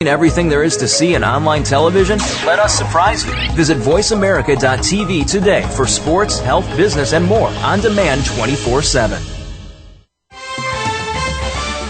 Everything there is to see in online television? Let us surprise you. Visit voiceamerica.tv today for sports, health, business, and more on demand 24/7.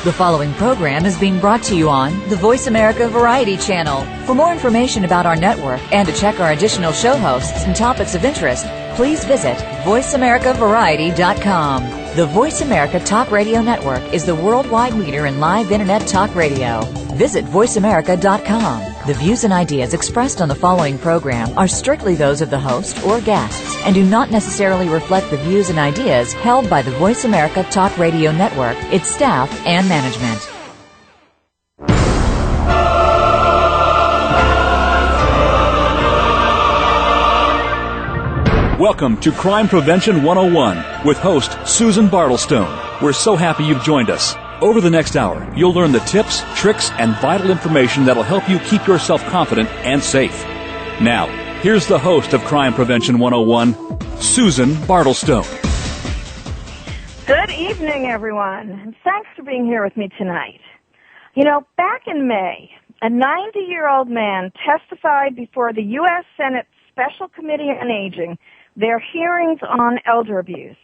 The following program is being brought to you on the Voice America Variety Channel. For more information about our network and to check our additional show hosts and topics of interest, please visit voiceamericavariety.com. The Voice America Talk Radio Network is the worldwide leader in live Internet talk radio. Visit voiceamerica.com. The views and ideas expressed on the following program are strictly those of the host or guests and do not necessarily reflect the views and ideas held by the Voice America Talk Radio Network, its staff, and management. Welcome to Crime Prevention 101 with host Susan Bartelstone. We're so happy you've joined us. Over the next hour, you'll learn the tips, tricks, and vital information that'll help you keep yourself confident and safe. Now, here's the host of Crime Prevention 101, Susan Bartelstone. Good evening, everyone, and thanks for being here with me tonight. You know, back in May, a 90-year-old man testified before the U.S. Senate Special Committee on Aging, their hearings on elder abuse.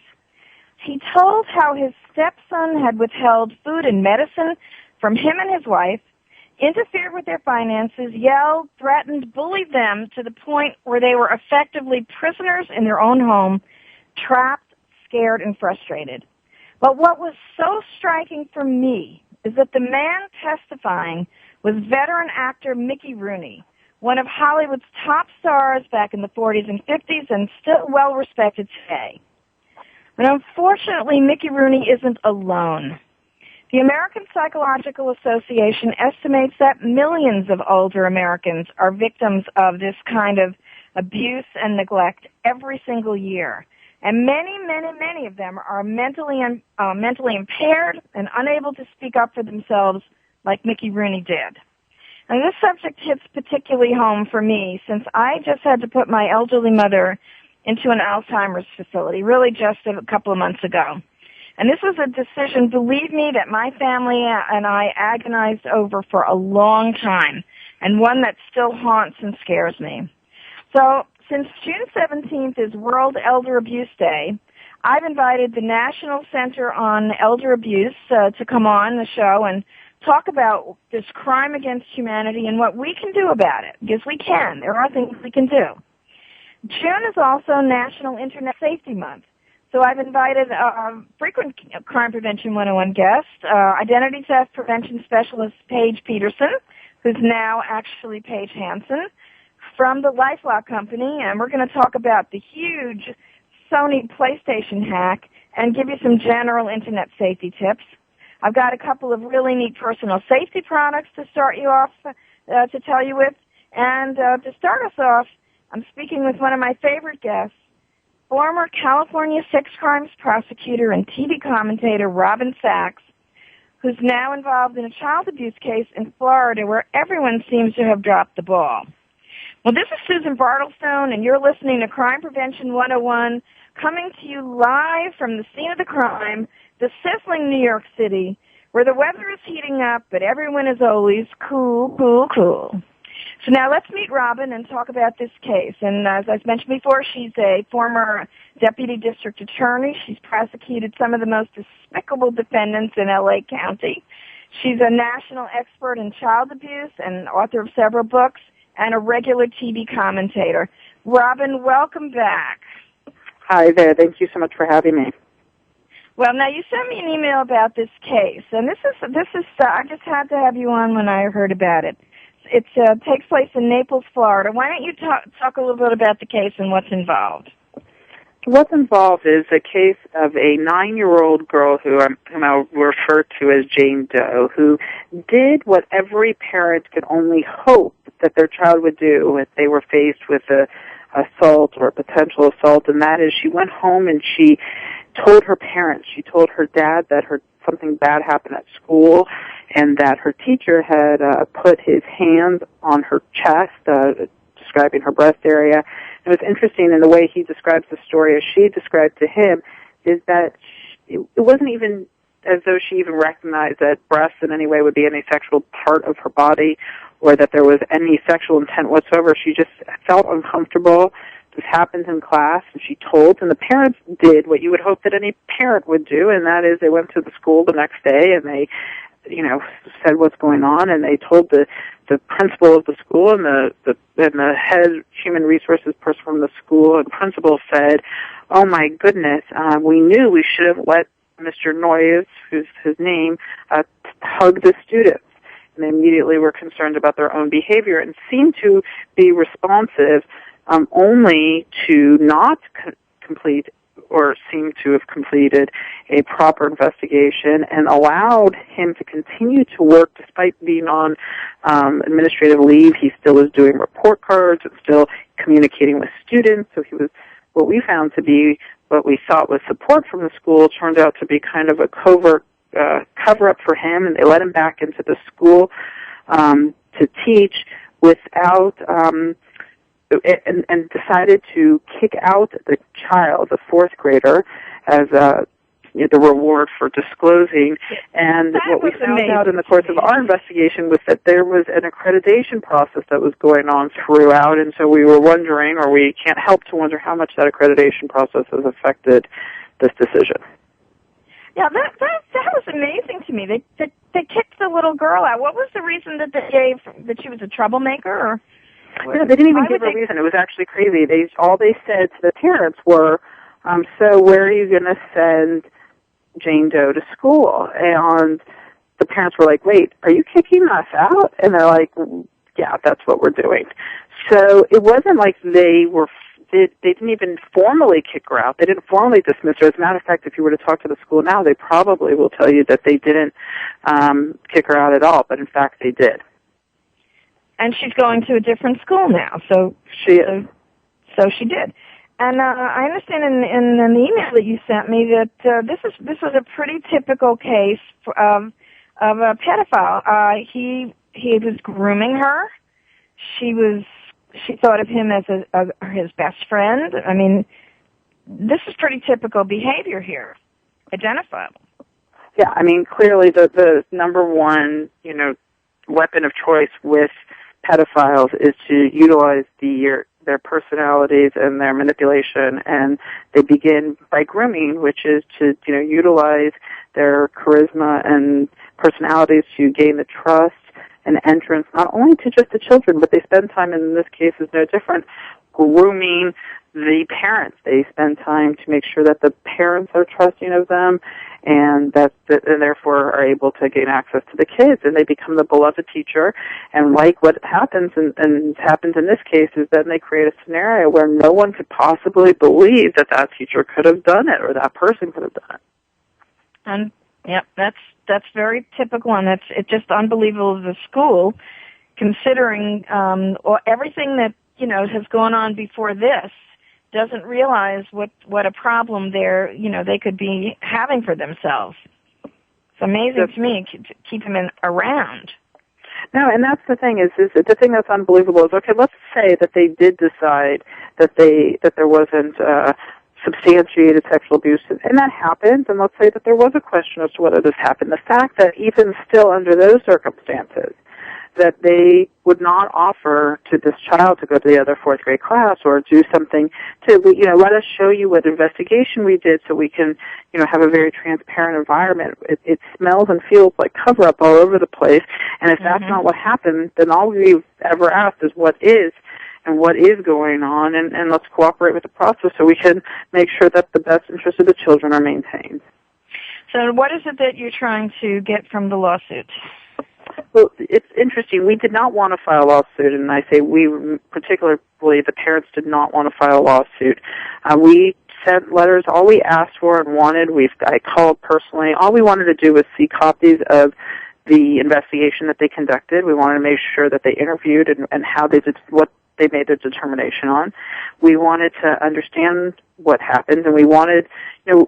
He told how his stepson had withheld food and medicine from him and his wife, interfered with their finances, yelled, threatened, bullied them to the point where they were effectively prisoners in their own home, trapped, scared, and frustrated. But what was so striking for me is that the man testifying was veteran actor Mickey Rooney, one of Hollywood's top stars back in the 40s and 50s and still well-respected today. But unfortunately, Mickey Rooney isn't alone. The American Psychological Association estimates that millions of older Americans are victims of this kind of abuse and neglect every single year. And many, many, many of them are mentally impaired and unable to speak up for themselves like Mickey Rooney did. And this subject hits particularly home for me since I just had to put my elderly mother into an Alzheimer's facility, really just a couple of months ago. And this was a decision, believe me, that my family and I agonized over for a long time, and one that still haunts and scares me. So, since June 17th is World Elder Abuse Day, I've invited the National Center on Elder Abuse to come on the show and talk about this crime against humanity and what we can do about it, because we can. There are things we can do. June is also National Internet Safety Month, so I've invited a frequent Crime Prevention 101 guest, Identity Theft Prevention Specialist Paige Peterson, who's now actually Paige Hanson, from the LifeLock company, and we're going to talk about the huge SONY Playstation hack and give you some general Internet safety tips. I've got a couple of really neat personal safety products to start you off, to tell you with, and to start us off, I'm speaking with one of my favorite guests, former California sex crimes prosecutor and TV commentator Robin Sax, who's now involved in a child abuse case in Florida where everyone seems to have dropped the ball. Well, this is Susan Bartelstone, and you're listening to Crime Prevention 101, coming to you live from the scene of the crime, the sizzling New York City, where the weather is heating up, but everyone is always cool, cool, cool. So now let's meet Robin and talk about this case. And as I mentioned before, she's a former deputy district attorney. She's prosecuted some of the most despicable defendants in L.A. County. She's a national expert in child abuse and author of several books and a regular TV commentator. Robin, welcome back. Hi there. Thank you so much for having me. Well, now you sent me an email about this case, and this is I just had to have you on when I heard about it. It takes place in Naples, Florida. Why don't you talk a little bit about the case and what's involved? What's involved is a case of a 9-year-old girl whom I'll refer to as Jane Doe, who did what every parent could only hope that their child would do if they were faced with a assault or a potential assault, and that is she went home and she told her parents, she told her dad that something bad happened at school and that her teacher had put his hands on her chest, describing her breast area. It was interesting in the way he describes the story as she described to him is that it wasn't even as though she even recognized that breasts in any way would be any sexual part of her body or that there was any sexual intent whatsoever. She just felt uncomfortable. This happened in class, and she told, and the parents did what you would hope that any parent would do, and that is they went to the school the next day and they, said what's going on, and they told the principal of the school and the head human resources person from the school, and principal said, "Oh my goodness, we knew we should have let Mr. Noyes, who's his name, hug the students." And they immediately were concerned about their own behavior and seemed to be responsive only to not complete or seem to have completed a proper investigation, and allowed him to continue to work despite being on administrative leave. He still is doing report cards and still communicating with students. So he was, what we found to be what we thought was support from the school, turned out to be kind of a covert cover-up for him, and they let him back into the school to teach without and decided to kick out the child, the fourth grader, as the reward for disclosing. And what we found out in the course of our investigation was that there was an accreditation process that was going on throughout, and so we were wondering, or we can't help to wonder, how much that accreditation process has affected this decision. Yeah, that was amazing to me. They kicked the little girl out. What was the reason that they gave, that she was a troublemaker? Or no, they didn't even give a reason. It was actually crazy. All they said to the parents were, "So where are you going to send Jane Doe to school?" And the parents were like, "Wait, are you kicking us out?" And they're like, "Yeah, that's what we're doing." So it wasn't like they didn't even formally kick her out. They didn't formally dismiss her. As a matter of fact, if you were to talk to the school now, they probably will tell you that they didn't kick her out at all, but in fact they did. And she's going to a different school now, so she is. So she did. And I understand in the email that you sent me that this was a pretty typical case of a pedophile. He was grooming her. She thought of him as his best friend. I mean, this is pretty typical behavior here, identifiable. Yeah, I mean, clearly the number one, weapon of choice with pedophiles is to utilize their personalities and their manipulation, and they begin by grooming, which is to, utilize their charisma and personalities to gain the trust and entrance, not only to just the children, but they spend time, and in this case is no different, grooming the parents. They spend time to make sure that the parents are trusting of them, and and therefore are able to gain access to the kids, and they become the beloved teacher. And like what happens and happened in this case is then they create a scenario where no one could possibly believe that teacher could have done it or that person could have done it. And yeah, that's very typical, and it's just unbelievable as a school, considering everything that has gone on before this, doesn't realize what a problem they could be having for themselves. It's amazing to me to keep them around. No, and that's the thing is the thing that's unbelievable is, okay, let's say that they did decide that there wasn't substantiated sexual abuse, and that happens, and let's say that there was a question as to whether this happened. The fact that even still under those circumstances, that they would not offer to this child to go to the other fourth grade class or do something to, let us show you what investigation we did so we can, have a very transparent environment. It smells and feels like cover-up all over the place, and if that's not what happened, then all we've ever asked is what is and what is going on, and let's cooperate with the process so we can make sure that the best interests of the children are maintained. So what is it that you're trying to get from the lawsuit? Well, it's interesting. We did not want to file a lawsuit, and I say we, particularly the parents, did not want to file a lawsuit. We sent letters. All we asked for and wanted, I called personally. All we wanted to do was see copies of the investigation that they conducted. We wanted to make sure that they interviewed and how they did, what they made their determination on. We wanted to understand what happened, and we wanted,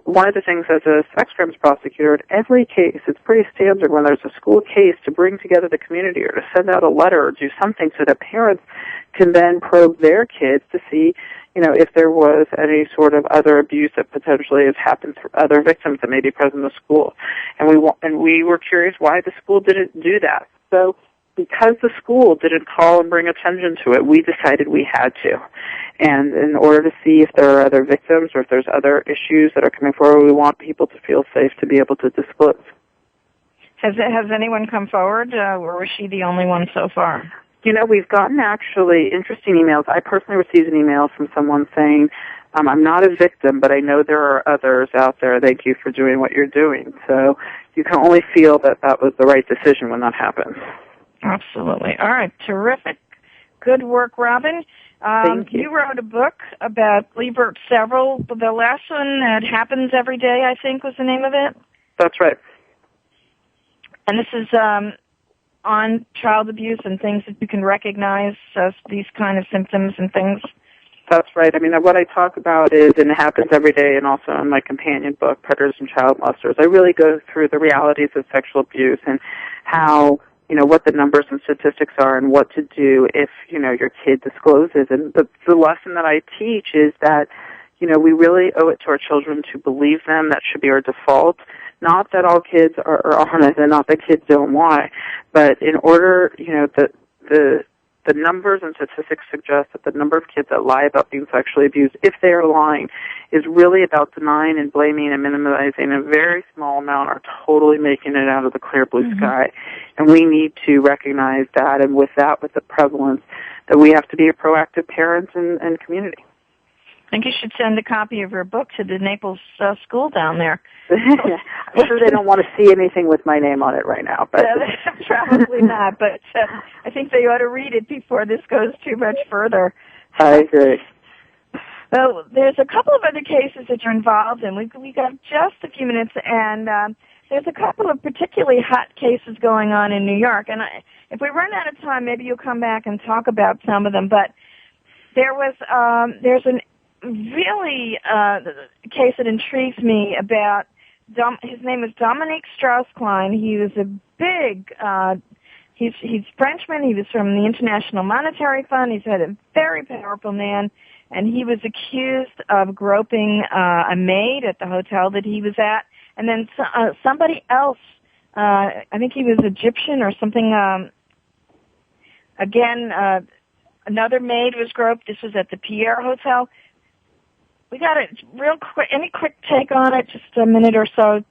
one of the things as a sex crimes prosecutor, in every case, it's pretty standard when there's a school case to bring together the community or to send out a letter or do something so that parents can then probe their kids to see, if there was any sort of other abuse that potentially has happened to other victims that may be present in the school. And we were curious why the school didn't do that. So because the school didn't call and bring attention to it, we decided we had to. And in order to see if there are other victims or if there's other issues that are coming forward, we want people to feel safe to be able to disclose. Has anyone come forward, or was she the only one so far? You know, we've gotten actually interesting emails. I personally received an email from someone saying, I'm not a victim, but I know there are others out there. Thank you for doing what you're doing. So you can only feel that that was the right decision when that happens. Absolutely. All right. Terrific. Good work, Robin. Thank you. You wrote a book about, you wrote several. The last one, It Happens Every Day, I think was the name of it. That's right. And this is on child abuse and things that you can recognize as these kind of symptoms and things. That's right. I mean, what I talk about is, and it happens every day, and also in my companion book, Predators and Child Molesters, I really go through the realities of sexual abuse and how, you know, what the numbers and statistics are and what to do if, you know, your kid discloses. And the lesson that I teach is that, you know, we really owe it to our children to believe them. That should be our default. Not that all kids are honest and not that kids don't lie, but in order, you know, the numbers and statistics suggest that the number of kids that lie about being sexually abused, if they are lying, is really about denying and blaming and minimizing. A very small amount are totally making it out of the clear blue sky. And we need to recognize that, and with that, with the prevalence, that we have to be a proactive parent and community. I think you should send a copy of your book to the Naples school down there. I'm sure they don't want to see anything with my name on it right now. But probably not, but I think they ought to read it before this goes too much further. I agree. Well, there's a couple of other cases that you're involved in. We got just a few minutes, and there's a couple of particularly hot cases going on in New York. And if we run out of time, maybe you'll come back and talk about some of them. But there's an really case that intrigues me about, his name is Dominique Strauss-Klein. He was a big, he's Frenchman. He was from the International Monetary Fund. He's a very powerful man, and he was accused of groping a maid at the hotel that he was at. And then somebody else, I think he was Egyptian or something, another maid was groped. This was at the Pierre Hotel. We got it real quick. Any quick take on it? Just a minute or so.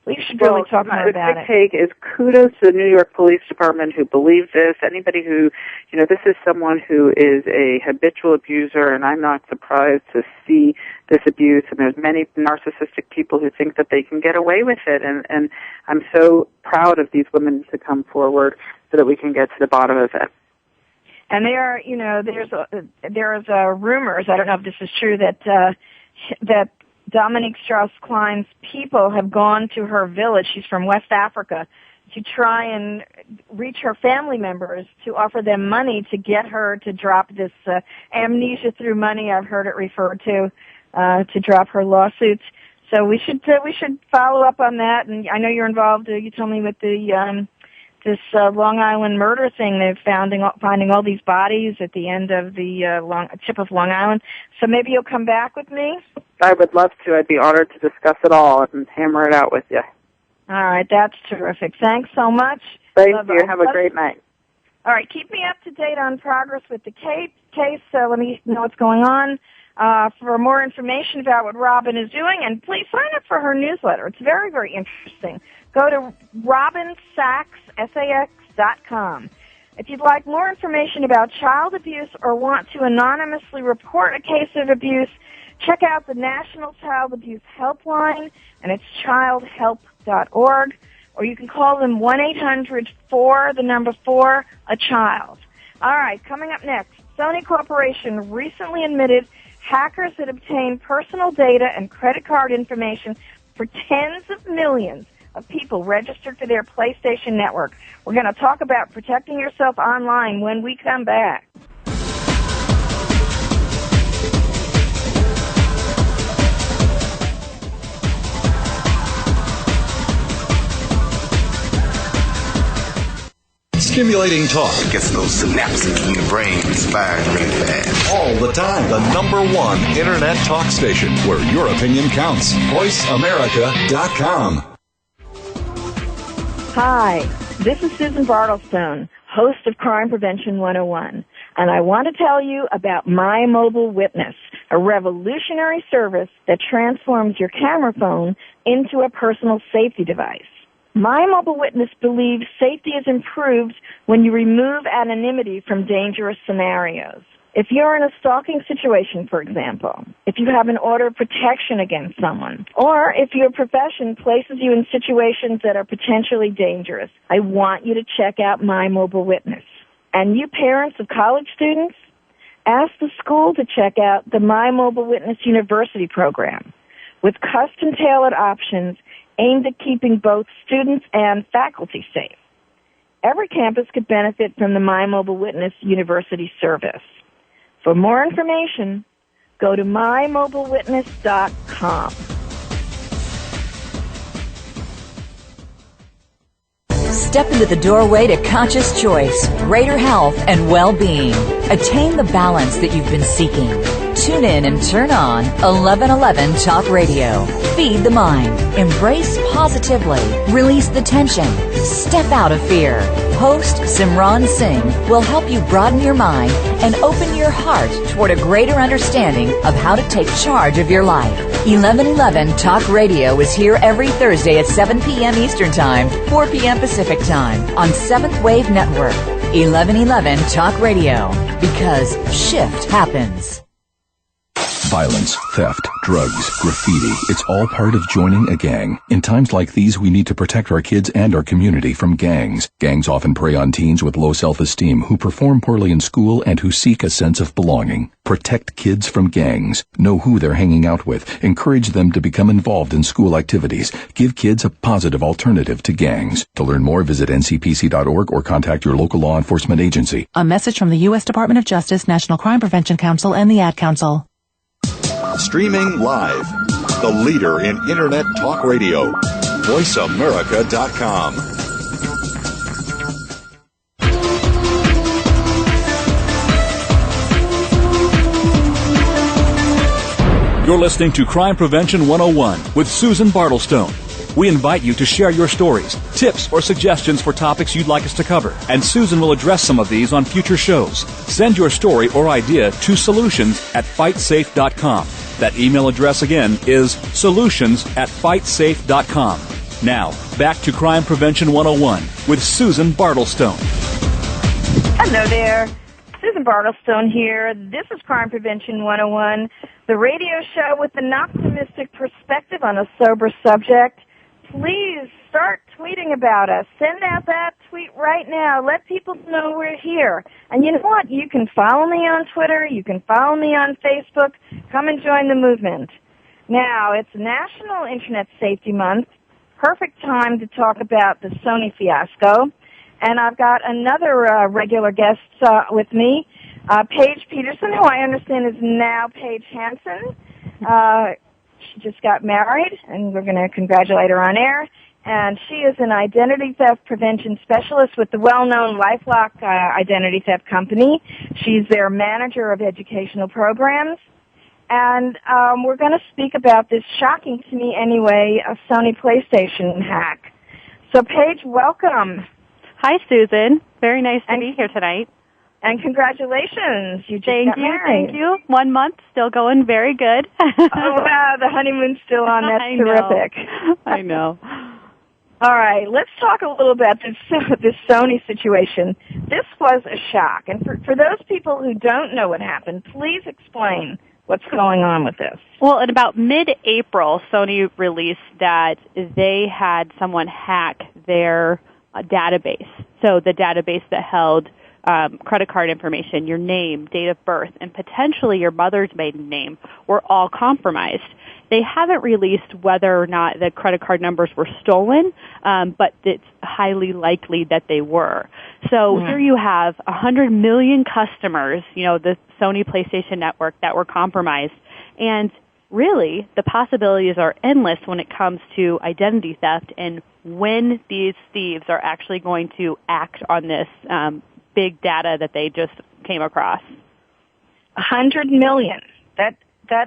We should really talk more about it. The quick take is kudos to the New York Police Department who believe this. Anybody who, you know, this is someone who is a habitual abuser, and I'm not surprised to see this abuse. And there's many narcissistic people who think that they can get away with it. And I'm so proud of these women to come forward so that we can get to the bottom of it. And there is rumors, I don't know if this is true, that Dominique Strauss-Klein's people have gone to her village, she's from West Africa, to try and reach her family members to offer them money to get her to drop this amnesia through money, I've heard it referred to drop her lawsuits. So we should follow up on that. And I know you're involved, you told me, with the this Long Island murder thing. They're finding all these bodies at the end of the tip of Long Island. So maybe you'll come back with me? I would love to. I'd be honored to discuss it all and hammer it out with you. All right, that's terrific. Thanks so much. Thank you. Have a great night. All right, keep me up to date on progress with the case. Let me know what's going on. For more information about what Robin is doing, and please sign up for her newsletter. It's very, very interesting. Go to Robin Sax, SAX.com. If you'd like more information about child abuse or want to anonymously report a case of abuse, check out the National Child Abuse Helpline, and it's childhelp.org, or you can call them 1-800-4-a-child. All right, coming up next, SONY Corporation recently admitted hackers had obtained personal data and credit card information for tens of millions of people registered for their PlayStation network. We're going to talk about protecting yourself online when we come back. Stimulating talk. Gets those synapses in the brain firing really fast. All the time. The #1 Internet talk station where your opinion counts. VoiceAmerica.com. Hi, this is Susan Bartelstone, host of Crime Prevention 101, and I want to tell you about My Mobile Witness, a revolutionary service that transforms your camera phone into a personal safety device. My Mobile Witness believes safety is improved when you remove anonymity from dangerous scenarios. If you're in a stalking situation, for example, if you have an order of protection against someone, or if your profession places you in situations that are potentially dangerous, I want you to check out My Mobile Witness. And you parents of college students, ask the school to check out the My Mobile Witness University program with custom-tailored options aimed at keeping both students and faculty safe. Every campus could benefit from the My Mobile Witness University service. For more information, go to mymobilewitness.com. Step into the doorway to conscious choice, greater health, and well-being. Attain the balance that you've been seeking. Tune in and turn on 1111 Talk Radio. Feed the mind. Embrace positively. Release the tension. Step out of fear. Host Simran Singh will help you broaden your mind and open your heart toward a greater understanding of how to take charge of your life. 1111 Talk Radio is here every Thursday at 7 p.m. Eastern Time, 4 p.m. Pacific Time on 7th Wave Network. 1111 Talk Radio, because shift happens. Violence, theft, drugs, graffiti, it's all part of joining a gang. In times like these, we need to protect our kids and our community from gangs. Gangs often prey on teens with low self-esteem who perform poorly in school and who seek a sense of belonging. Protect kids from gangs. Know who they're hanging out with. Encourage them to become involved in school activities. Give kids a positive alternative to gangs. To learn more, visit ncpc.org or contact your local law enforcement agency. A message from the U.S. Department of Justice, National Crime Prevention Council, and the Ad Council. Streaming live, the leader in Internet talk radio, voiceamerica.com. You're listening to Crime Prevention 101 with Susan Bartelstone. We invite you to share your stories, tips, or suggestions for topics you'd like us to cover, and Susan will address some of these on future shows. Send your story or idea to solutions@fightsafe.com. That email address again is solutions@fightsafe.com. Now, back to Crime Prevention 101 with Susan Bartelstone. Hello there. Susan Bartelstone here. This is Crime Prevention 101, the radio show with an optimistic perspective on a sober subject. Please start tweeting about us. Send out that tweet right now. Let people know we're here. And you know what? You can follow me on Twitter. You can follow me on Facebook. Come and join the movement. Now, it's National Internet Safety Month. Perfect time to talk about the SONY fiasco. And I've got another regular guest with me, Paige Peterson, who I understand is now Paige Hanson. She just got married, and we're going to congratulate her on air. And she is an identity theft prevention specialist with the well-known LifeLock identity theft company. She's their manager of educational programs. And we're going to speak about this, shocking to me anyway, a SONY Playstation hack. So, Paige, welcome. Hi, Susan. Very nice to be here tonight. And congratulations. You just got married. Thank you. 1 month, still going very good. Oh, wow, the honeymoon's still on. That's terrific. I know. All right, let's talk a little about this SONY situation. This was a shock. And for those people who don't know what happened, please explain what's going on with this. Well, in about mid-April, SONY released that they had someone hack their database. So the database that held credit card information, your name, date of birth, and potentially your mother's maiden name were all compromised. They haven't released whether or not the credit card numbers were stolen, but it's highly likely that they were. So here you have 100 million customers, the SONY PlayStation network, that were compromised. And really, the possibilities are endless when it comes to identity theft and when these thieves are actually going to act on this big data that they just came across. 100 million. That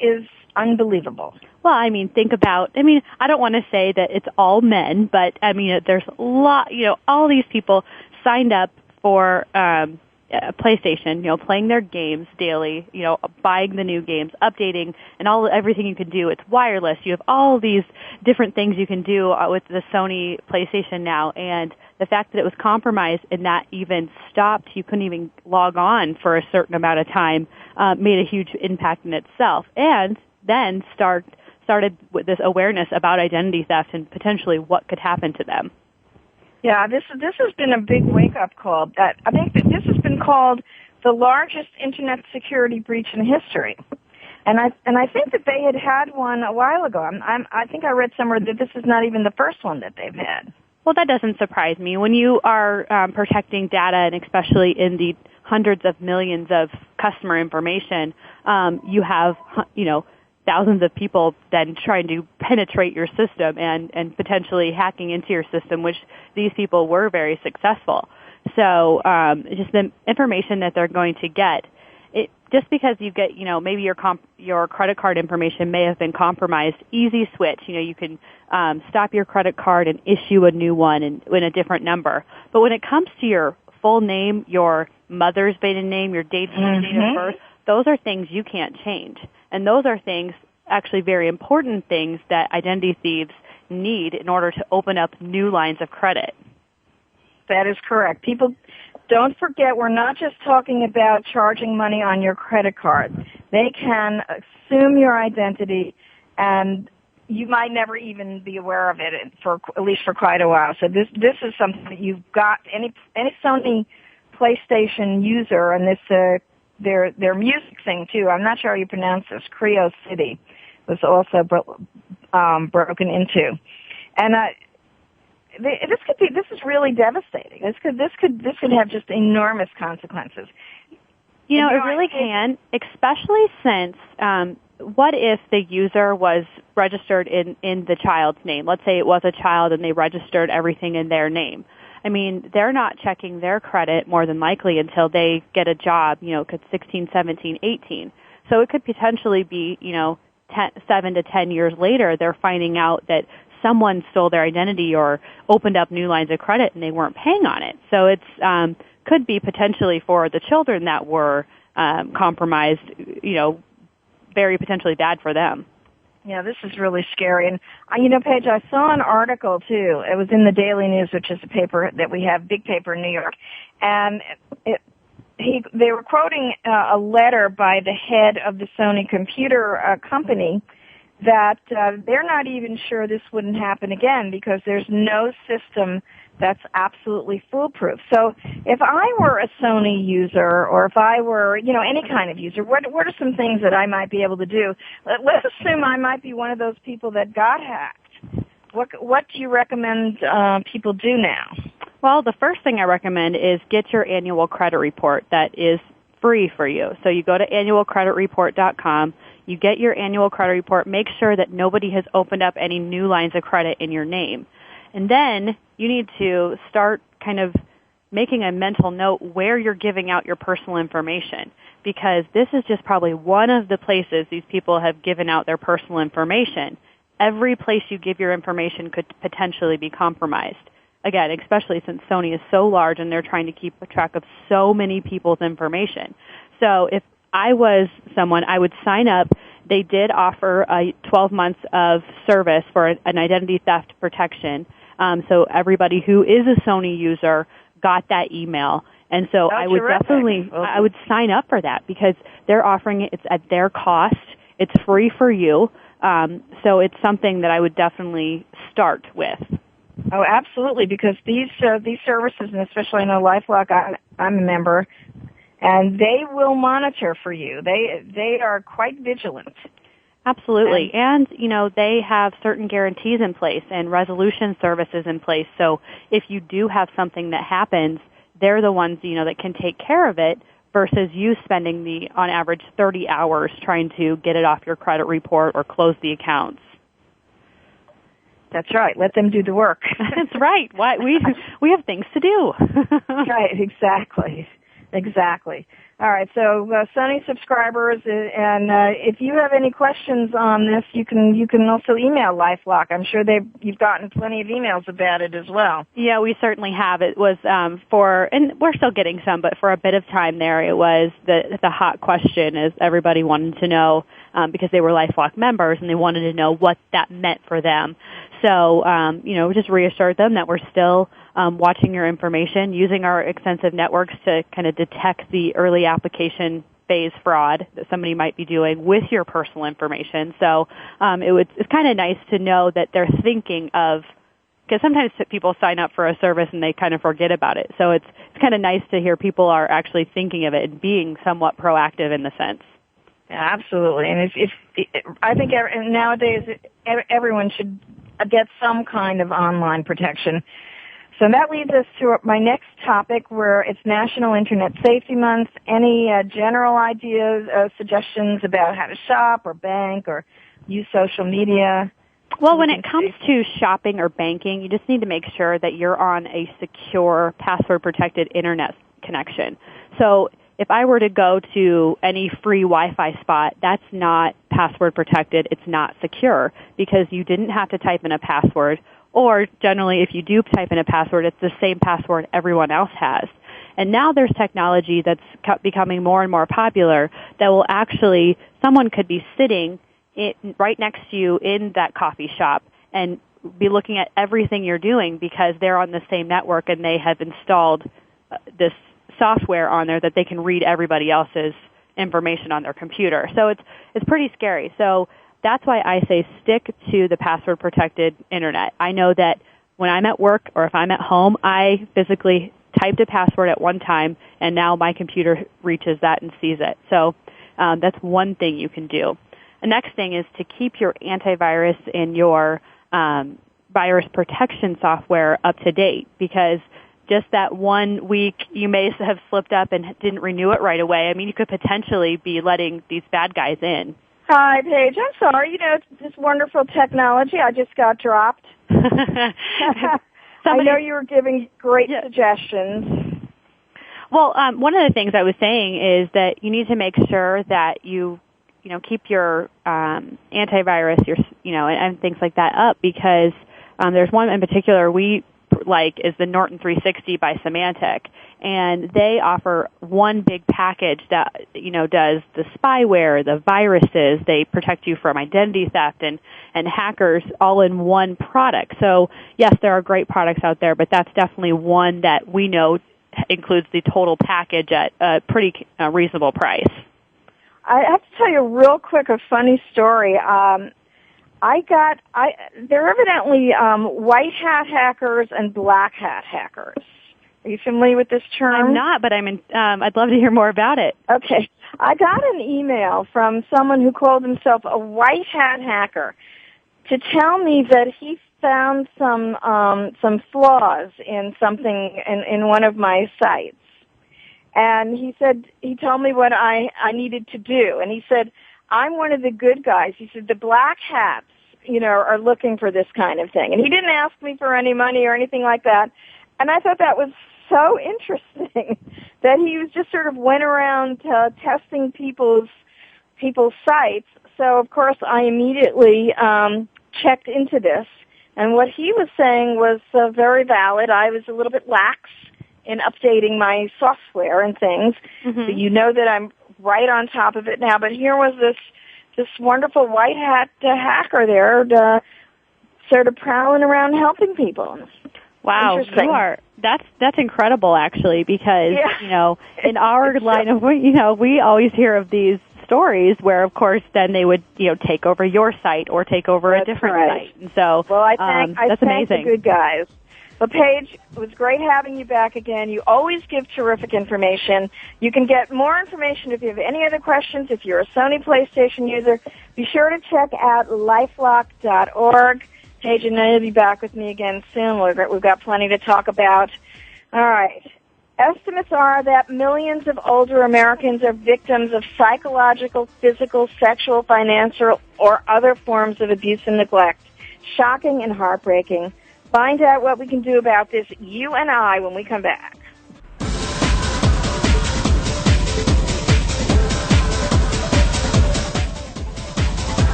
is unbelievable. Well, think about, I don't want to say that it's all men, but, there's a lot, all these people signed up for PlayStation, playing their games daily, buying the new games, updating, and everything you can do. It's wireless. You have all these different things you can do with the Sony PlayStation now, and the fact that it was compromised and that even stopped, you couldn't even log on for a certain amount of time, made a huge impact in itself. And then started with this awareness about identity theft and potentially what could happen to them. Yeah, this has been a big wake-up call. I think that this has been called the largest Internet security breach in history. And I think that they had one a while ago. I think I read somewhere that this is not even the first one that they've had. Well, that doesn't surprise me. When you are protecting data, and especially in the hundreds of millions of customer information, you have, thousands of people then trying to penetrate your system and potentially hacking into your system, which these people were very successful. So just the information that they're going to get, just because you get, maybe your credit card information may have been compromised, easy switch. You can stop your credit card and issue a new one in a different number. But when it comes to your full name, your mother's maiden name, your date of birth, those are things you can't change. And those are things, actually very important things, that identity thieves need in order to open up new lines of credit. That is correct. People, don't forget, we're not just talking about charging money on your credit card. They can assume your identity, and you might never even be aware of it at least for quite a while. So this is something that you've got. Any Sony PlayStation user, and this their music thing too. I'm not sure how you pronounce this. Creo City was also broken into, and this is really devastating. This could have just enormous consequences. It really can, especially since what if the user was registered in the child's name? Let's say it was a child and they registered everything in their name. I mean, they're not checking their credit more than likely until they get a job, could 16, 17, 18. So it could potentially be, 7 to 10 years later, they're finding out that someone stole their identity or opened up new lines of credit and they weren't paying on it. So it's could be potentially for the children that were compromised, very potentially bad for them. Yeah, this is really scary. And, Paige, I saw an article, too. It was in the Daily News, which is a paper that we have, big paper in New York. And they were quoting a letter by the head of the Sony computer company that they're not even sure this wouldn't happen again because there's no system that's absolutely foolproof. So if I were a Sony user, or if I were, any kind of user, what are some things that I might be able to do? Let's assume I might be one of those people that got hacked. What do you recommend people do now? Well, the first thing I recommend is get your annual credit report that is free for you. So you go to annualcreditreport.com, you get your annual credit report, make sure that nobody has opened up any new lines of credit in your name. And then you need to start kind of making a mental note where you're giving out your personal information, because this is just probably one of the places these people have given out their personal information. Every place you give your information could potentially be compromised. Again, especially since Sony is so large and they're trying to keep track of so many people's information. So if I was someone, I would sign up. They did offer 12 months of service for an identity theft protection. So everybody who is a Sony user got that email. And so I would definitely, I would sign up for that because they're offering it. It's at their cost. It's free for you. So it's something that I would definitely start with. Oh, absolutely, because these services, and especially I know LifeLock, I'm a member, and they will monitor for you. They are quite vigilant. Absolutely. And, they have certain guarantees in place and resolution services in place. So if you do have something that happens, they're the ones, that can take care of it versus you spending on average 30 hours trying to get it off your credit report or close the accounts. That's right. Let them do the work. That's right. We have things to do. Right, exactly. Exactly. All right, so SONY subscribers, and if you have any questions on this, you can also email LifeLock. I'm sure you've gotten plenty of emails about it as well. Yeah, we certainly have. It was and we're still getting some, but for a bit of time there, it was the hot question, as everybody wanted to know, because they were LifeLock members and they wanted to know what that meant for them. So, we just reassured them that we're still watching your information, using our extensive networks to kind of detect the early application phase fraud that somebody might be doing with your personal information. So it's kind of nice to know that they're thinking of, because sometimes people sign up for a service and they kind of forget about it. So it's kind of nice to hear people are actually thinking of it and being somewhat proactive in the sense. Yeah, absolutely. And I think nowadays everyone should get some kind of online protection. So that leads us to my next topic, where it's National Internet Safety Month. Any general ideas, suggestions about how to shop or bank or use social media? Well, when it comes to shopping or banking, you just need to make sure that you're on a secure, password-protected Internet connection. So if I were to go to any free Wi-Fi spot, that's not password-protected. It's not secure because you didn't have to type in a password. Or generally, if you do type in a password, it's the same password everyone else has. And now there's technology that's becoming more and more popular that will actually, someone could be sitting right next to you in that coffee shop and be looking at everything you're doing because they're on the same network and they have installed this software on there that they can read everybody else's information on their computer. So it's pretty scary. So that's why I say stick to the password-protected Internet. I know that when I'm at work or if I'm at home, I physically typed a password at one time, and now my computer reaches that and sees it. So that's one thing you can do. The next thing is to keep your antivirus and your virus protection software up to date, because just that 1 week you may have slipped up and didn't renew it right away. I mean, you could potentially be letting these bad guys in. Hi, Paige. I'm sorry. It's this wonderful technology. I just got dropped. I know you were giving great suggestions. Well, one of the things I was saying is that you need to make sure that you keep your antivirus, and things like that up, because there's one in particular we like is the Norton 360 by Symantec, and they offer one big package that does the spyware, the viruses, they protect you from identity theft and hackers all in one product. So yes, there are great products out there, but that's definitely one that we know includes the total package at a pretty reasonable price. I have to tell you real quick a funny story. They're evidently white hat hackers and black hat hackers. Are you familiar with this term? I'm not, but I'd love to hear more about it. Okay. I got an email from someone who called himself a white hat hacker to tell me that he found some flaws in something in one of my sites. And he told me what I needed to do. And he said, I'm one of the good guys. He said, the black hats, are looking for this kind of thing. And he didn't ask me for any money or anything like that. And I thought that was so interesting that he was just sort of went around testing people's sites. So, of course, I immediately checked into this. And what he was saying was very valid. I was a little bit lax in updating my software and things. Mm-hmm. So you know that I'm right on top of it now. But here was this wonderful white hat hacker there sort of prowling around helping people. Wow, you are. That's incredible, actually, because in our line of we always hear of these stories where, of course, then they would take over your site or take over a different site. And so, I that's thank amazing. The good guys. Well, Paige, it was great having you back again. You always give terrific information. You can get more information if you have any other questions. If you're a SONY Playstation user, be sure to check out LifeLock.org. Paige and I will be back with me again soon. We've got plenty to talk about. All right. Estimates are that millions of older Americans are victims of psychological, physical, sexual, financial, or other forms of abuse and neglect. Shocking and heartbreaking. Find out what we can do about this, you and I, when we come back.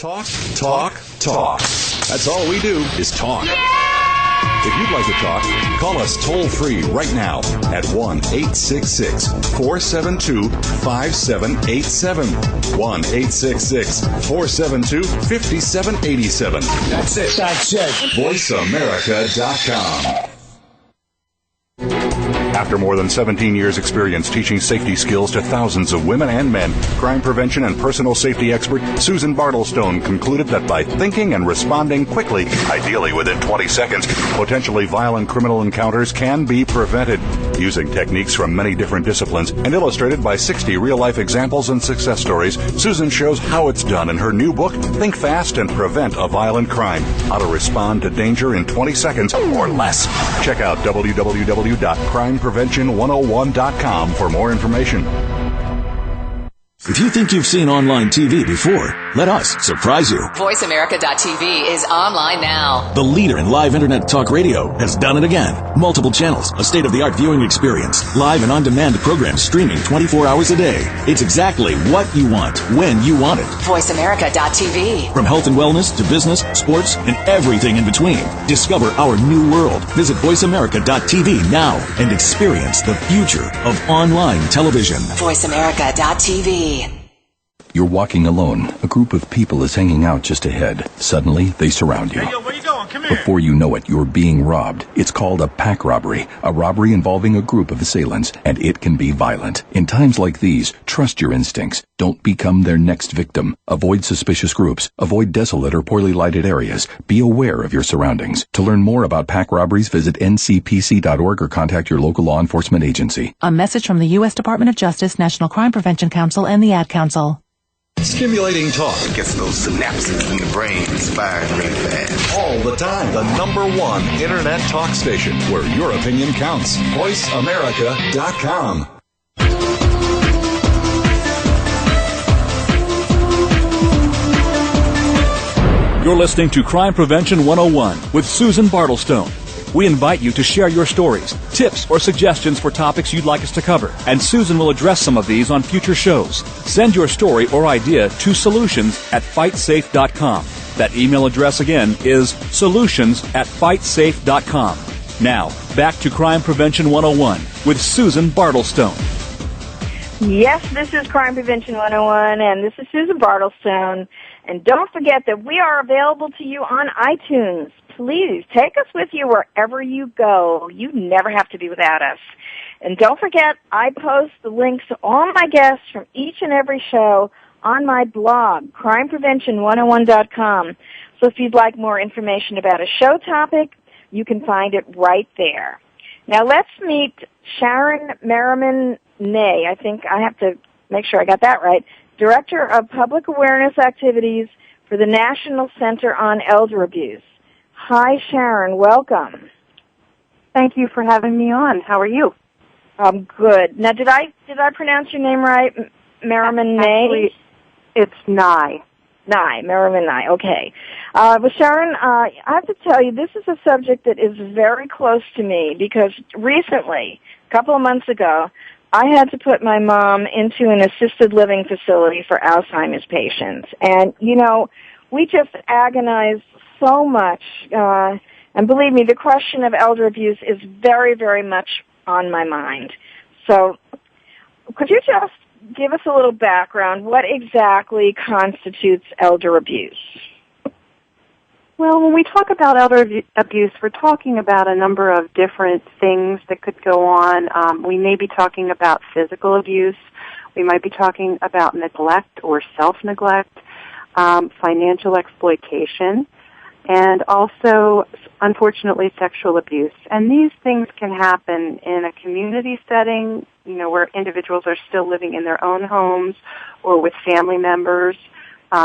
Talk, talk, talk. That's all we do is talk. If you'd like to talk, call us toll-free right now at 1-866-472-5787. 1-866-472-5787. That's it. VoiceAmerica.com. After more than 17 years' experience teaching safety skills to thousands of women and men, crime prevention and personal safety expert Susan Bartelstone concluded that by thinking and responding quickly, ideally within 20 seconds, potentially violent criminal encounters can be prevented. Using techniques from many different disciplines and illustrated by 60 real-life examples and success stories, Susan shows how it's done in her new book, Think Fast and Prevent a Violent Crime: How to Respond to Danger in 20 Seconds or Less. Check out www.crimeprevention101.com for more information. If you think you've seen online TV before, let us surprise you. VoiceAmerica.tv is online now. The leader in live internet talk radio has done it again. Multiple channels, a state-of-the-art viewing experience, live and on-demand programs streaming 24 hours a day. It's exactly what you want, when you want it. VoiceAmerica.tv. From health and wellness to business, sports, and everything in between. Discover our new world. Visit VoiceAmerica.tv now and experience the future of online television. VoiceAmerica.tv. You're walking alone. A group of people is hanging out just ahead. Suddenly, they surround you. Hey, yo, where you going? Come here. Before you know it, you're being robbed. It's called a pack robbery, a robbery involving a group of assailants, and it can be violent. In times like these, trust your instincts. Don't become their next victim. Avoid suspicious groups. Avoid desolate or poorly lighted areas. Be aware of your surroundings. To learn more about pack robberies, visit ncpc.org or contact your local law enforcement agency. A message from the U.S. Department of Justice, National Crime Prevention Council, and the Ad Council. Stimulating talk. It gets those synapses in the brain firing really fast. All the time. The #1 internet talk station where your opinion counts. VoiceAmerica.com. You're listening to Crime Prevention 101 with Susan Bartelstone. We invite you to share your stories, tips, or suggestions for topics you'd like us to cover, and Susan will address some of these on future shows. Send your story or idea to solutions@fightsafe.com. That email address again is solutions@fightsafe.com. Now, back to Crime Prevention 101 with Susan Bartelstone. Yes, this is Crime Prevention 101, and this is Susan Bartelstone. And don't forget that we are available to you on iTunes. Please take us with you wherever you go. You never have to be without us. And don't forget, I post the links to all my guests from each and every show on my blog, crimeprevention101.com. So if you'd like more information about a show topic, you can find it right there. Now let's meet Sharon Merriman-Ney. I think I have to make sure I got that right. Director of Public Awareness Activities for the National Center on Elder Abuse. Hi, Sharon. Welcome. Thank you for having me on. How are you? I'm good. Now, did I pronounce your name right? Merriman-Ney? Actually, it's Nye. Nye, Merriman-Ney. Okay. Well, Sharon, I have to tell you, this is a subject that is very close to me because recently, a couple of months ago, I had to put my mom into an assisted living facility for Alzheimer's patients. And, you know, we just agonized so much. And believe me, the question of elder abuse is very, very much on my mind. So could you just give us a little background? What exactly constitutes elder abuse? Well, when we talk about elder abuse, we're talking about a number of different things that could go on. We may be talking about physical abuse. We might be talking about neglect or self-neglect, financial exploitation, and also, unfortunately, sexual abuse. And these things can happen in a community setting, you know, where individuals are still living in their own homes or with family members.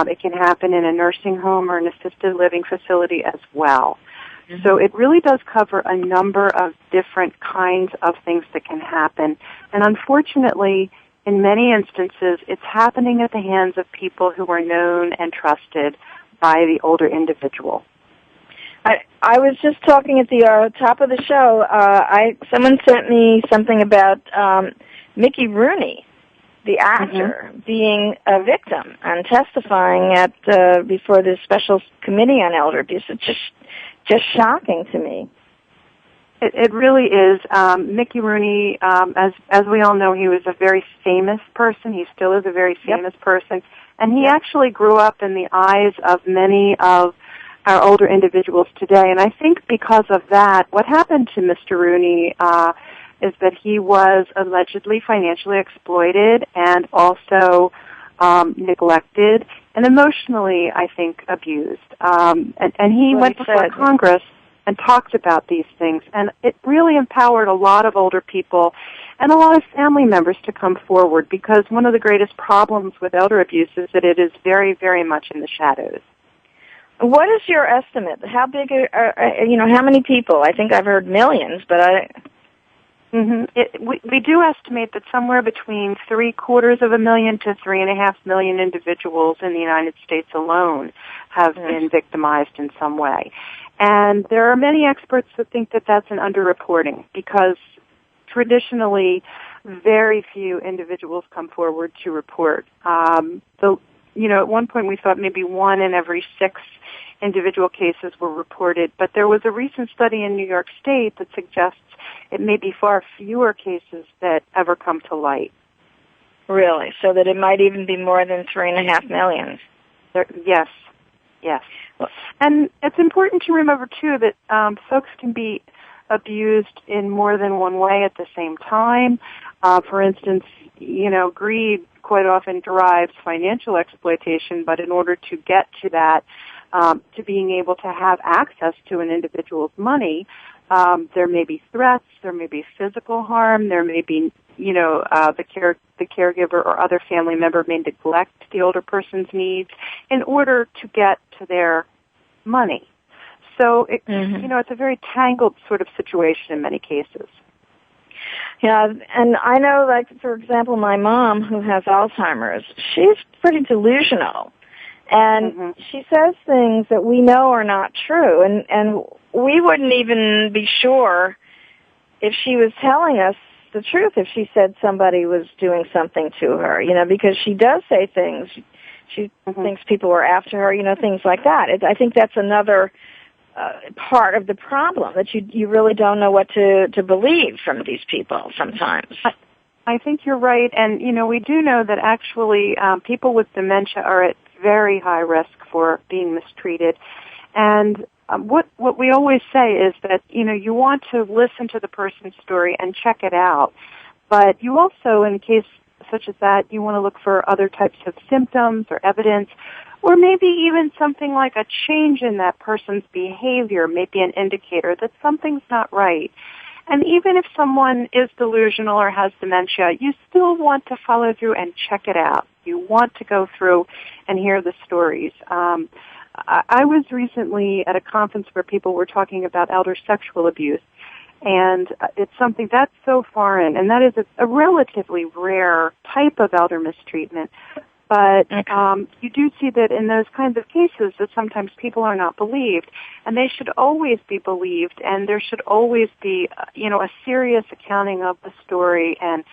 It can happen in a nursing home or an assisted living facility as well. Mm-hmm. So it really does cover a number of different kinds of things that can happen. And unfortunately, in many instances, it's happening at the hands of people who are known and trusted by the older individual. I was just talking at the top of the show. Someone sent me something about Mickey Rooney. the actor, being a victim and testifying at before the Special Committee on Elder Abuse. It's just shocking to me. It really is. Mickey Rooney, as we all know, he was a very famous person. He still is a very famous person. And he actually grew up in the eyes of many of our older individuals today. And I think because of that, what happened to Mr. Rooney is that he was allegedly financially exploited and also neglected and emotionally, I think, abused. And he went before Congress and talked about these things. And it really empowered a lot of older people and a lot of family members to come forward, because one of the greatest problems with elder abuse is that it is very, very much in the shadows. What is your estimate? How big are how many people? I think I've heard millions, but we do estimate that somewhere between 750,000 to 3.5 million individuals in the United States alone have been victimized in some way. And there are many experts that think that that's an underreporting, because traditionally very few individuals come forward to report. At one point we thought maybe 1 in every 6 individual cases were reported, but there was a recent study in New York State that suggests it may be far fewer cases that ever come to light. Really? So that it might even be more than 3.5 million? Yes. And it's important to remember, too, that folks can be abused in more than one way at the same time. For instance, greed quite often derives financial exploitation, but in order to get to that, to being able to have access to an individual's money, there may be threats, there may be physical harm, there may be, the caregiver or other family member may neglect the older person's needs in order to get to their money. So, it's a very tangled sort of situation in many cases. Yeah, and I know, for example, my mom, who has Alzheimer's, she's pretty delusional. And she says things that we know are not true, and we wouldn't even be sure if she was telling us the truth if she said somebody was doing something to her, because she does say things. She thinks people were after her, things like that. I think that's another part of the problem, that you really don't know what to believe from these people sometimes. I think you're right, and we do know that actually people with dementia are at very high risk for being mistreated. And what we always say is that you want to listen to the person's story and check it out, but you also, in a case such as that, you want to look for other types of symptoms or evidence, or maybe even something like a change in that person's behavior, maybe an indicator that something's not right. And even if someone is delusional or has dementia, you still want to follow through and check it out. You want to go through and hear the stories. I was recently at a conference where people were talking about elder sexual abuse, and it's something that's so foreign, and that is a relatively rare type of elder mistreatment. But you do see that in those kinds of cases that sometimes people are not believed, and they should always be believed, and there should always be, a serious accounting of the story and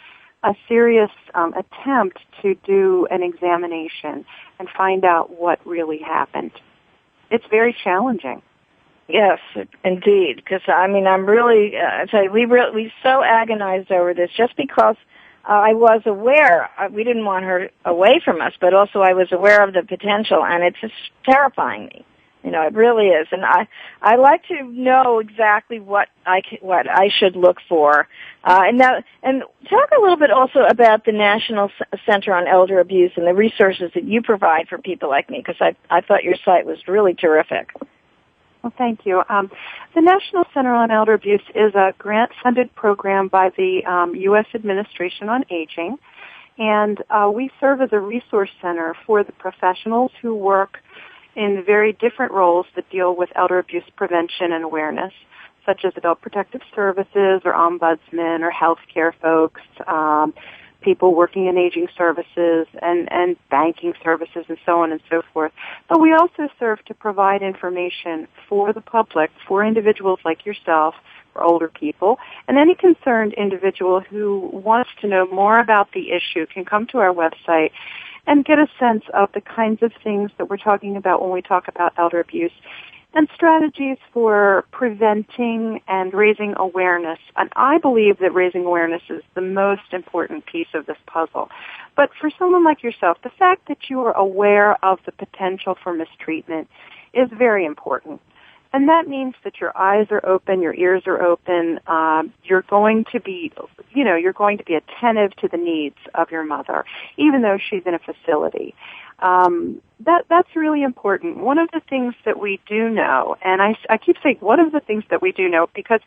a serious attempt to do an examination and find out what really happened. It's very challenging. Yes, indeed, because, I'm really, I tell you, we so agonized over this just because I was aware, we didn't want her away from us, but also I was aware of the potential, and it's just terrifying me. It really is. And I like to know exactly what I should look for. And talk a little bit also about the National Center on Elder Abuse and the resources that you provide for people like me, because I thought your site was really terrific. Well, thank you. The National Center on Elder Abuse is a grant-funded program by the U.S. Administration on Aging, and we serve as a resource center for the professionals who work in very different roles that deal with elder abuse prevention and awareness, such as adult protective services or ombudsmen or healthcare folks, people working in aging services and banking services and so on and so forth. But we also serve to provide information for the public, for individuals like yourself, for older people. And any concerned individual who wants to know more about the issue can come to our website and get a sense of the kinds of things that we're talking about when we talk about elder abuse and strategies for preventing and raising awareness. And I believe that raising awareness is the most important piece of this puzzle. But for someone like yourself, the fact that you are aware of the potential for mistreatment is very important. And that means that your eyes are open, your ears are open, you're going to be attentive to the needs of your mother, even though she's in a facility. That's really important. One of the things that we do know, and I keep saying one of the things that we do know, because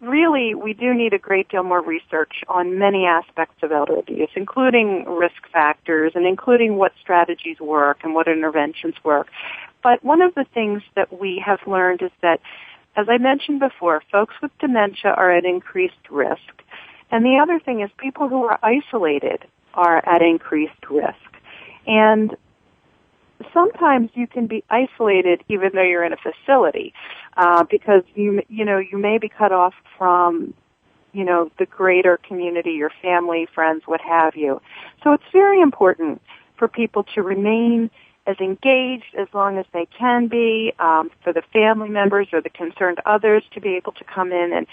really we do need a great deal more research on many aspects of elder abuse, including risk factors and including what strategies work and what interventions work. But one of the things that we have learned is that, as I mentioned before, folks with dementia are at increased risk. And the other thing is people who are isolated are at increased risk. And sometimes you can be isolated even though you're in a facility, because you may be cut off from, the greater community, your family, friends, what have you. So it's very important for people to remain as engaged as long as they can be, for the family members or the concerned others to be able to come in and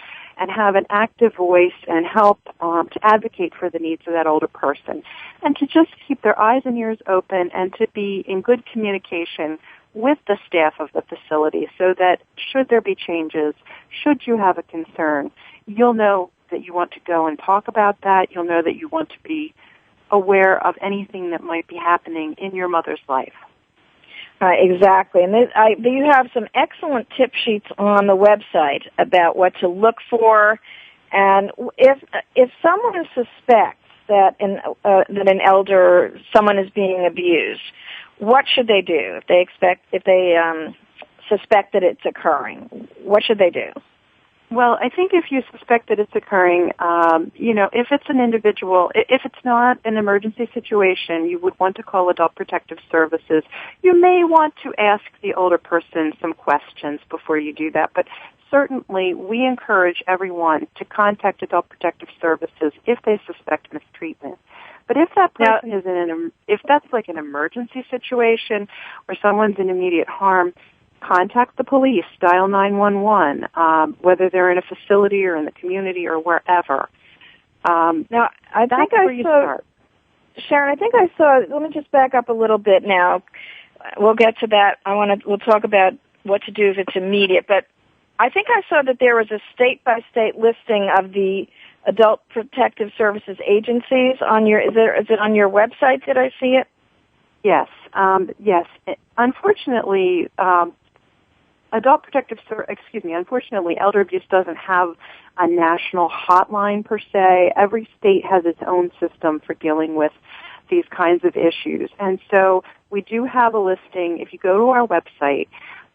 have an active voice and help to advocate for the needs of that older person, and to just keep their eyes and ears open and to be in good communication with the staff of the facility so that should there be changes, should you have a concern, you'll know that you want to go and talk about that. You'll know that you want to be aware of anything that might be happening in your mother's life. Exactly. And you have some excellent tip sheets on the website about what to look for. And if someone suspects that an elder, someone is being abused, what should they do if they suspect that it's occurring? What should they do? Well, I think if you suspect that it's occurring, if it's an individual, if it's not an emergency situation, you would want to call Adult Protective Services. You may want to ask the older person some questions before you do that, but certainly we encourage everyone to contact Adult Protective Services if they suspect mistreatment. But if that person is if that's like an emergency situation or someone's in immediate harm, contact the police, dial 911, whether they're in a facility or in the community or wherever. Now, I think I saw, Sharon, I think I saw, let me just back up a little bit now. We'll get to that. We'll talk about what to do if it's immediate, but I think I saw that there was a state-by-state listing of the Adult Protective Services agencies on your, is it on your website? Did I see it? Yes. Yes. Unfortunately, unfortunately, elder abuse doesn't have a national hotline per se. Every state has its own system for dealing with these kinds of issues. And so we do have a listing. If you go to our website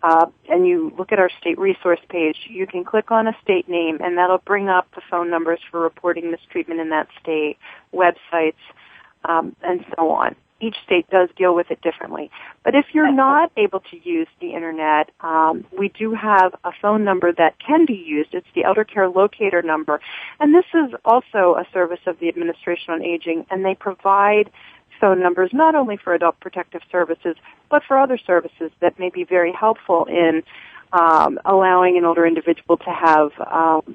and you look at our state resource page, you can click on a state name, and that'll bring up the phone numbers for reporting mistreatment in that state, websites, and so on. Each state does deal with it differently. But if you're not able to use the Internet, we do have a phone number that can be used. It's the Elder Care Locator number. And this is also a service of the Administration on Aging, and they provide phone numbers not only for Adult Protective Services, but for other services that may be very helpful in allowing an older individual to have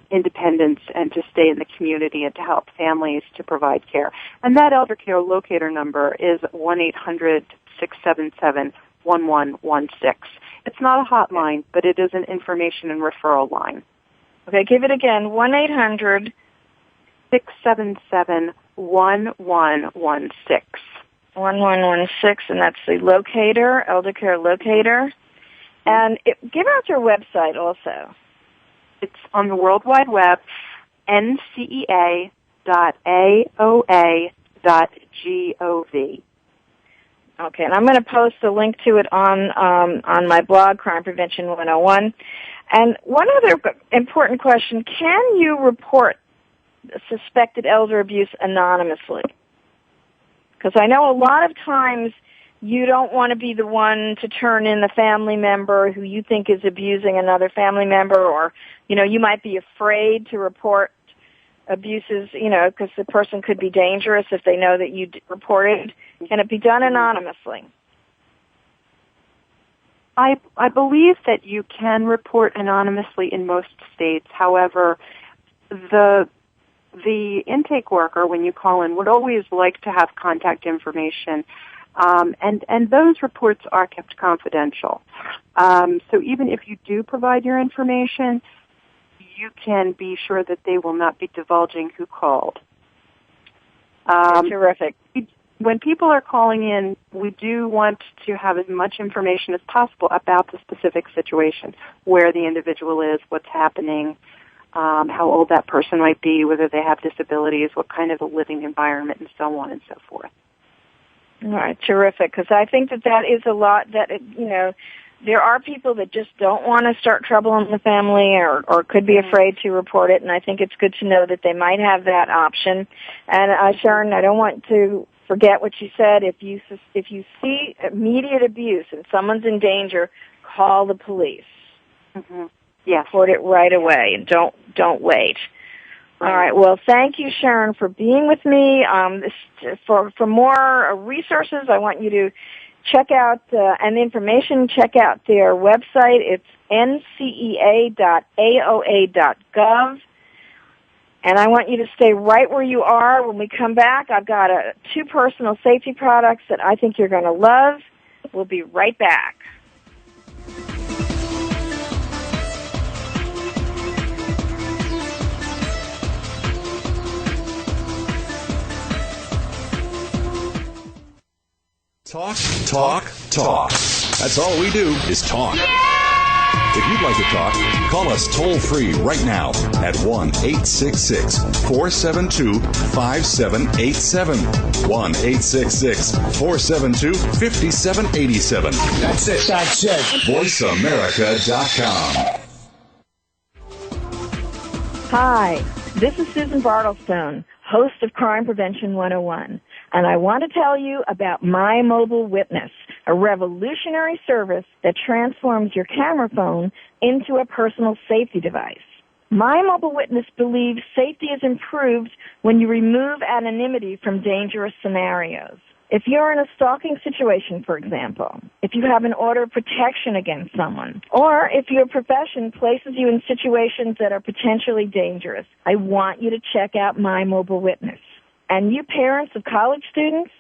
independence and to stay in the community and to help families to provide care. And that Elder Care Locator number is 1-800-677-1116. It's not a hotline, but it is an information and referral line. Okay, give it again, 1-800-677-1116. 1116, and that's the locator, Elder Care Locator. And give out your website also. It's on the World Wide Web, ncea.aoa.gov. Okay, and I'm going to post a link to it on my blog, Crime Prevention 101. And one other important question, can you report suspected elder abuse anonymously? Because I know a lot of times you don't want to be the one to turn in the family member who you think is abusing another family member, or, you might be afraid to report abuses, because the person could be dangerous if they know that you reported. Can it be done anonymously? I believe that you can report anonymously in most states. However, the intake worker, when you call in, would always like to have contact information, and those reports are kept confidential. So even if you do provide your information, you can be sure that they will not be divulging who called. Terrific. When people are calling in, we do want to have as much information as possible about the specific situation, where the individual is, what's happening, how old that person might be, whether they have disabilities, what kind of a living environment, and so on and so forth. All right, terrific, because I think that is a lot that, there are people that just don't want to start trouble in the family or could be afraid to report it, and I think it's good to know that they might have that option. And Sharon, I don't want to forget what you said. If you see immediate abuse and someone's in danger, call the police. Mm-hmm. Yes. Report it right away, and don't wait. Right. All right. Well, thank you, Sharon, for being with me. For more resources, I want you to check out and information. Check out their website. It's ncea.aoa.gov. And I want you to stay right where you are. When we come back, I've got 2 personal safety products that I think you're going to love. We'll be right back. Talk, talk, talk. That's all we do is talk. If you'd like to talk, call us toll-free right now at 1-866-472-5787. 1-866-472-5787. That's it. VoiceAmerica.com. Hi, this is Susan Bartelstone, host of Crime Prevention 101. And I want to tell you about My Mobile Witness, a revolutionary service that transforms your camera phone into a personal safety device. My Mobile Witness believes safety is improved when you remove anonymity from dangerous scenarios. If you're in a stalking situation, for example, if you have an order of protection against someone, or if your profession places you in situations that are potentially dangerous, I want you to check out My Mobile Witness. And you parents of college students,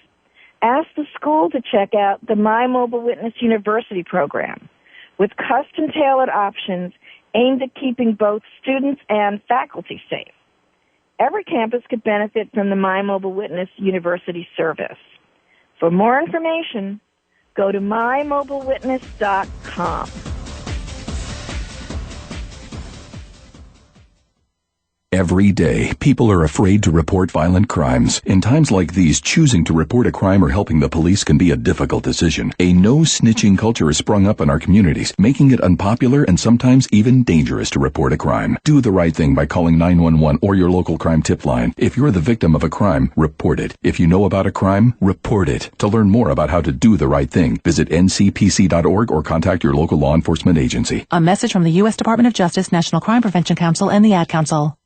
ask the school to check out the My Mobile Witness University program with custom-tailored options aimed at keeping both students and faculty safe. Every campus could benefit from the My Mobile Witness University service. For more information, go to mymobilewitness.com. Every day, people are afraid to report violent crimes. In times like these, choosing to report a crime or helping the police can be a difficult decision. A no-snitching culture has sprung up in our communities, making it unpopular and sometimes even dangerous to report a crime. Do the right thing by calling 911 or your local crime tip line. If you're the victim of a crime, report it. If you know about a crime, report it. To learn more about how to do the right thing, visit ncpc.org or contact your local law enforcement agency. A message from the U.S. Department of Justice, National Crime Prevention Council, and the Ad Council.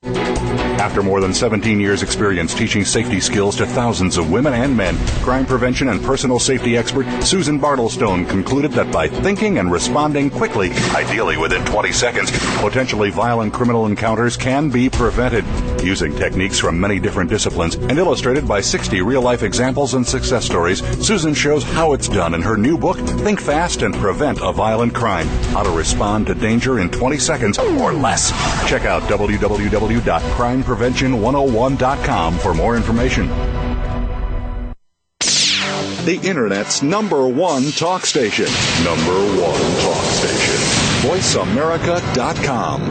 After more than 17 years' experience teaching safety skills to thousands of women and men, crime prevention and personal safety expert Susan Bartelstone concluded that by thinking and responding quickly, ideally within 20 seconds, potentially violent criminal encounters can be prevented. Using techniques from many different disciplines and illustrated by 60 real-life examples and success stories, Susan shows how it's done in her new book, Think Fast and Prevent a Violent Crime, How to Respond to Danger in 20 Seconds or Less. Check out www.crimeprevention101.com for more information. The Internet's #1 talk station. #1 talk station. VoiceAmerica.com.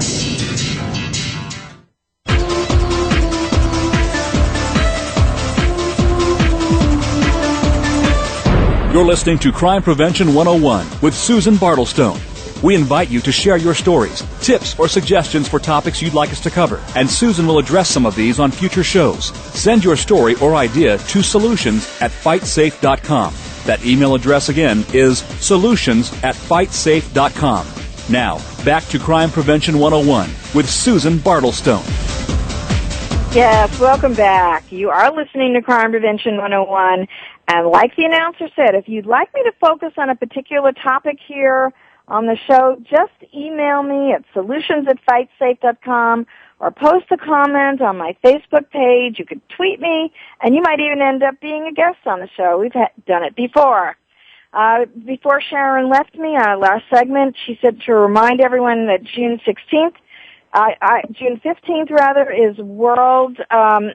You're listening to Crime Prevention 101 with Susan Bartelstone. We invite you to share your stories, tips, or suggestions for topics you'd like us to cover, and Susan will address some of these on future shows. Send your story or idea to solutions@fightsafe.com. That email address again is solutions@fightsafe.com. Now, back to Crime Prevention 101 with Susan Bartelstone. Yes, welcome back. You are listening to Crime Prevention 101. And like the announcer said, if you'd like me to focus on a particular topic here on the show, just email me at solutions@fightsafe.com or post a comment on my Facebook page. You could tweet me, and you might even end up being a guest on the show. We've done it before. Before Sharon left me, our last segment, she said to remind everyone that June 15th is World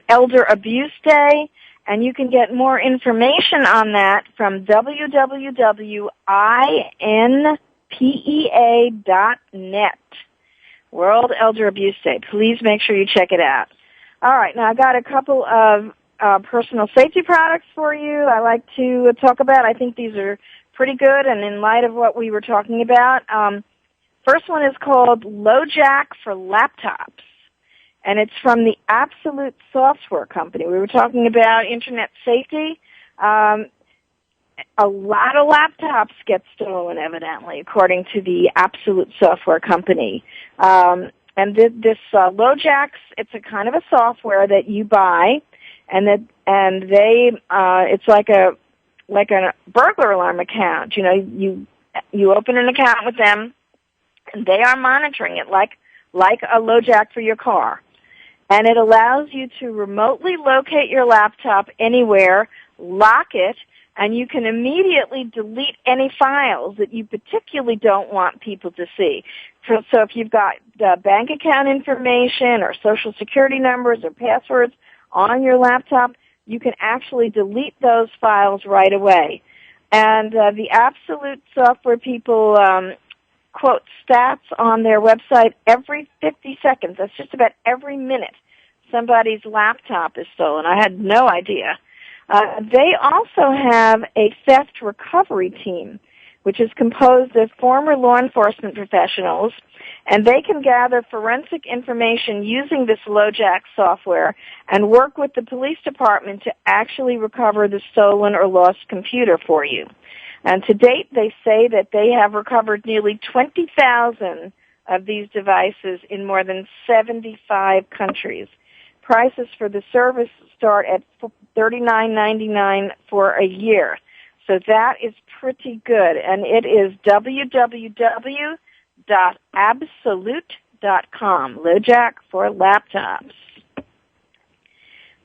Elder Abuse Day, and you can get more information on that from www.inpea.net. World Elder Abuse Day. Please make sure you check it out. All right, now I got a couple of personal safety products for you I like to talk about. I think these are pretty good, and in light of what we were talking about, first one is called LoJack for laptops, and it's from the Absolute Software Company. We were talking about internet safety. A lot of laptops get stolen, evidently, according to the Absolute Software Company. And this LoJack, it's a kind of a software that you buy, and it's like a burglar alarm account. You know, you open an account with them, and they are monitoring it like a LoJack for your car. And it allows you to remotely locate your laptop anywhere, lock it, and you can immediately delete any files that you particularly don't want people to see. So if you've got bank account information or social security numbers or passwords on your laptop, you can actually delete those files right away. And the Absolute Software people quote stats on their website every 50 seconds. That's just about every minute somebody's laptop is stolen. I had no idea. They also have a theft recovery team, which is composed of former law enforcement professionals, and they can gather forensic information using this LoJack software and work with the police department to actually recover the stolen or lost computer for you. And to date, they say that they have recovered nearly 20,000 of these devices in more than 75 countries. Prices for the service start at $39.99 for a year. So that is pretty good. And it is www.absolute.com, LoJack for laptops.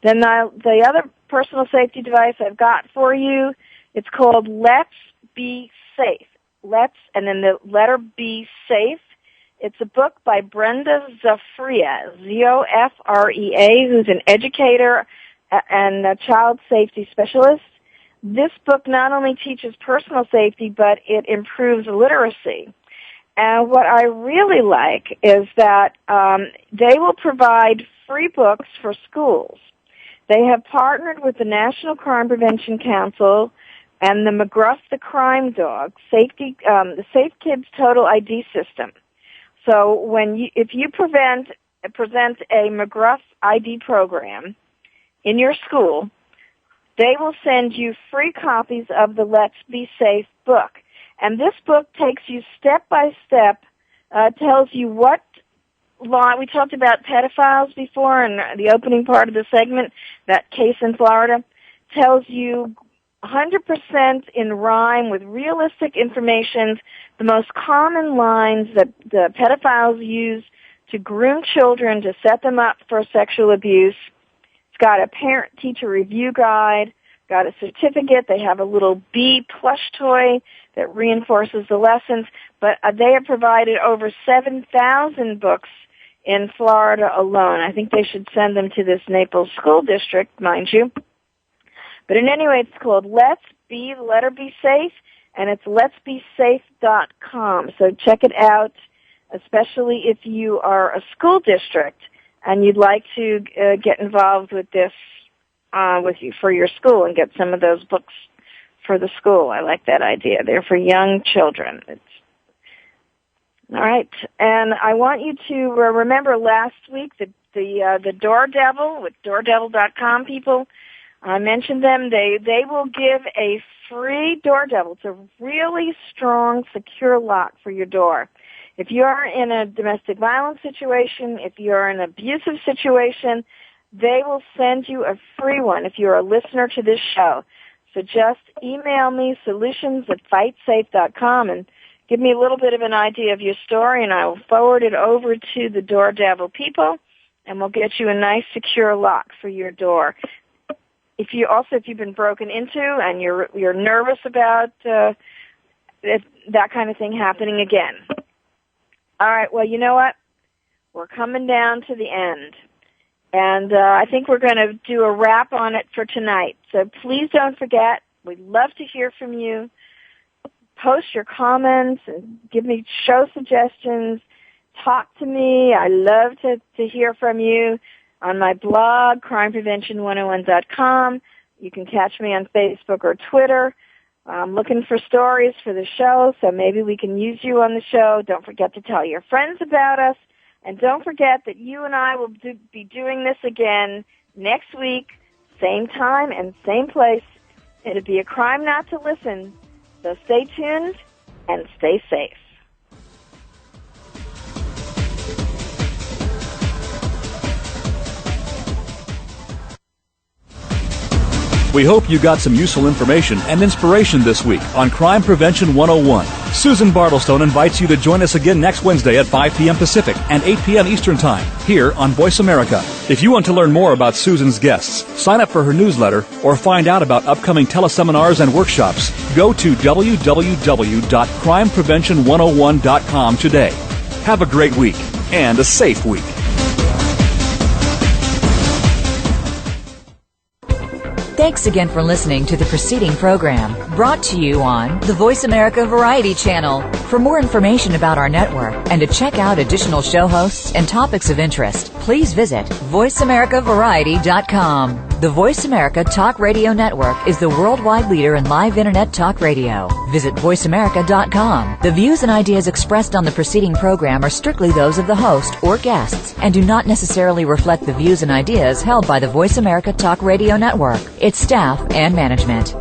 Then the other personal safety device I've got for you, it's called Let's Be Safe. And then the letter B, Safe. It's a book by Brenda Zofrea, Zofrea, who's an educator and a child safety specialist. This book not only teaches personal safety, but it improves literacy. And what I really like is that they will provide free books for schools. They have partnered with the National Crime Prevention Council and the McGruff the Crime Dog, the Safe Kids Total ID System. So if you present a McGruff ID program in your school, they will send you free copies of the Let's Be Safe book. And this book takes you step by step, tells you what law. We talked about pedophiles before in the opening part of the segment, that case in Florida, tells you 100% in rhyme with realistic information, the most common lines that the pedophiles use to groom children, to set them up for sexual abuse. It's got a parent-teacher review guide, got a certificate. They have a little bee plush toy that reinforces the lessons. But they have provided over 7,000 books in Florida alone. I think they should send them to this Naples school district, mind you. But in any way, it's called Let's Be, the letter B, Safe, and it's letsbesafe.com. So check it out, especially if you are a school district and you'd like to get involved with this for your school and get some of those books for the school. I like that idea. They're for young children. All right, and I want you to remember last week the Door Devil with DoorDevil.com people. I mentioned them. They will give a free door devil. It's a really strong, secure lock for your door. If you're in a domestic violence situation, if you're in an abusive situation, they will send you a free one if you're a listener to this show. So just email me, solutions@fightsafe.com, and give me a little bit of an idea of your story, and I will forward it over to the door devil people, and we'll get you a nice, secure lock for your door. If you've been broken into and you're nervous about that kind of thing happening again. All right, well, you know what? We're coming down to the end. And I think we're going to do a wrap on it for tonight. So please don't forget, we'd love to hear from you. Post your comments and give me show suggestions. Talk to me. I love to hear from you on my blog, crimeprevention101.com. You can catch me on Facebook or Twitter. I'm looking for stories for the show, so maybe we can use you on the show. Don't forget to tell your friends about us. And don't forget that you and I will be doing this again next week, same time and same place. It'll be a crime not to listen. So stay tuned and stay safe. We hope you got some useful information and inspiration this week on Crime Prevention 101. Susan Bartelstone invites you to join us again next Wednesday at 5 p.m. Pacific and 8 p.m. Eastern Time here on Voice America. If you want to learn more about Susan's guests, sign up for her newsletter, or find out about upcoming teleseminars and workshops, go to www.crimeprevention101.com today. Have a great week and a safe week. Thanks again for listening to the preceding program, brought to you on the Voice America Variety Channel. For more information about our network and to check out additional show hosts and topics of interest, please visit voiceamericavariety.com. The Voice America Talk Radio Network is the worldwide leader in live Internet talk radio. Visit voiceamerica.com. The views and ideas expressed on the preceding program are strictly those of the host or guests and do not necessarily reflect the views and ideas held by the Voice America Talk Radio Network, its staff, and management.